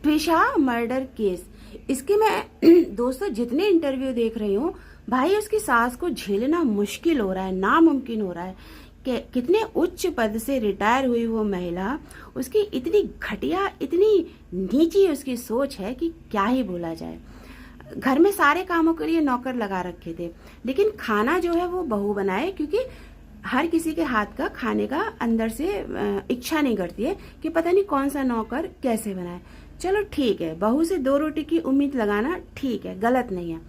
Twisha murder case, इसके मैं दोस्तों जितने इंटरव्यू देख रही हूँ, भाई उसकी सास को झेलना मुश्किल हो रहा है, नामुमकिन हो रहा है कि कितने उच्च पद से रिटायर हुई वो महिला, उसकी इतनी घटिया, इतनी नीची उसकी सोच है कि क्या ही बोला जाए। घर में सारे कामों के लिए नौकर लगा रखे थे, लेकिन खाना जो है वो बहू बनाए, क्योंकि हर किसी के हाथ का खाने का अंदर से इच्छा नहीं करती है कि पता नहीं कौन सा नौकर कैसे बनाए। चलो ठीक है, बहू से 2 रोटी की उम्मीद लगाना ठीक है, गलत नहीं है,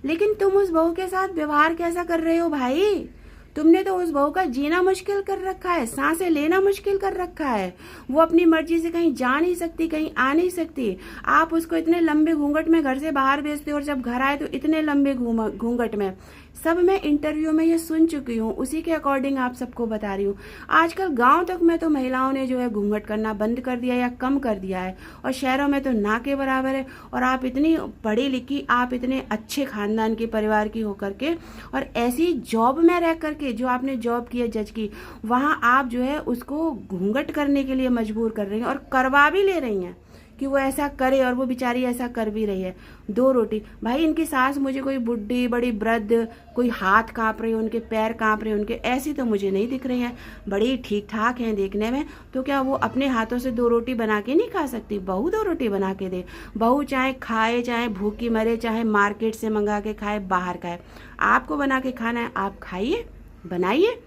लेकिन तुम उस बहू के साथ व्यवहार कैसा कर रहे हो भाई? तुमने तो उस बहू का जीना मुश्किल कर रखा है, सांसें लेना मुश्किल कर रखा है। वो अपनी मर्जी से कहीं जा नहीं सकती, कहीं आ नहीं सकती। आप उसको इतने लंबे घूंघट में घर से बाहर भेजते हो, और जब घर आए तो इतने लंबे घूंघट में। सब मैं इंटरव्यू में ये सुन चुकी हूँ, उसी के अकॉर्डिंग आप सबको बता रही हूँ। आजकल गांव तक में तो महिलाओं ने जो है घूंघट करना बंद कर दिया या कम कर दिया है, और शहरों में तो ना के बराबर है। और आप इतनी पढ़ी लिखी, आप इतने अच्छे खानदान के परिवार की होकर के, और ऐसी जॉब में रह करके, जो आपने जॉब की है जज की, वहाँ आप जो है उसको घूंघट करने के लिए मजबूर कर रही हैं, और करवा भी ले रही हैं कि वो ऐसा करे, और वो बेचारी ऐसा कर भी रही है। 2 रोटी भाई, इनकी सास मुझे कोई बुढ़ी बड़ी वृद्ध, कोई हाथ कांप रहे, उनके पैर कांप रहे उनके, ऐसी तो मुझे नहीं दिख रही हैं। बड़ी ठीक ठाक हैं देखने में। तो क्या वो अपने हाथों से 2 रोटी बना के नहीं खा सकती? बहू 2 रोटी बना के दे। बहू चाहे खाए, चाहे भूखी मरे, चाहे मार्केट से मंगा के खाए, बाहर खाए, आपको बना के खाना है, आप खाइए, बनाइए।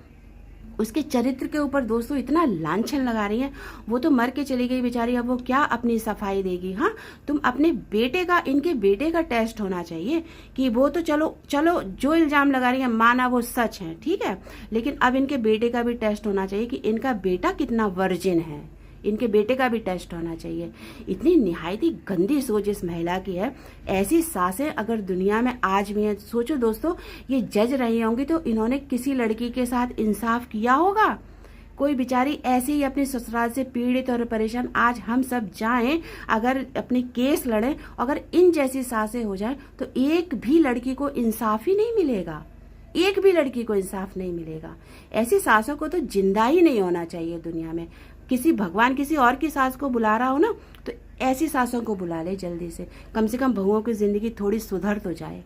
उसके चरित्र के ऊपर दोस्तों इतना लांछन लगा रही हैं। वो तो मर के चली गई बेचारी, अब वो क्या अपनी सफाई देगी? हाँ, तुम अपने बेटे का, इनके बेटे का टेस्ट होना चाहिए कि वो तो चलो चलो जो इल्जाम लगा रही है माना वो सच है, ठीक है, लेकिन अब इनके बेटे का भी टेस्ट होना चाहिए कि इनका बेटा कितना वर्जिन है। इनके बेटे का भी टेस्ट होना चाहिए। इतनी निहायत ही गंदी सोच इस महिला की है। ऐसी सासें अगर दुनिया में आज भी हैं, सोचो दोस्तों, ये जज रही होंगी तो इन्होंने किसी लड़की के साथ इंसाफ किया होगा? कोई बेचारी ऐसे ही अपने ससुराल से पीड़ित और परेशान, आज हम सब जाएं अगर अपनी केस लड़ें, अगर इन जैसी सासें हो जाए तो एक भी लड़की को इंसाफ ही नहीं मिलेगा, एक भी लड़की को इंसाफ नहीं मिलेगा। ऐसी सासों को तो जिंदा ही नहीं होना चाहिए दुनिया में। किसी भगवान किसी और की सास को बुला रहा हो ना, तो ऐसी सासों को बुला ले जल्दी से कम बहुओं की जिंदगी थोड़ी सुधर तो जाए।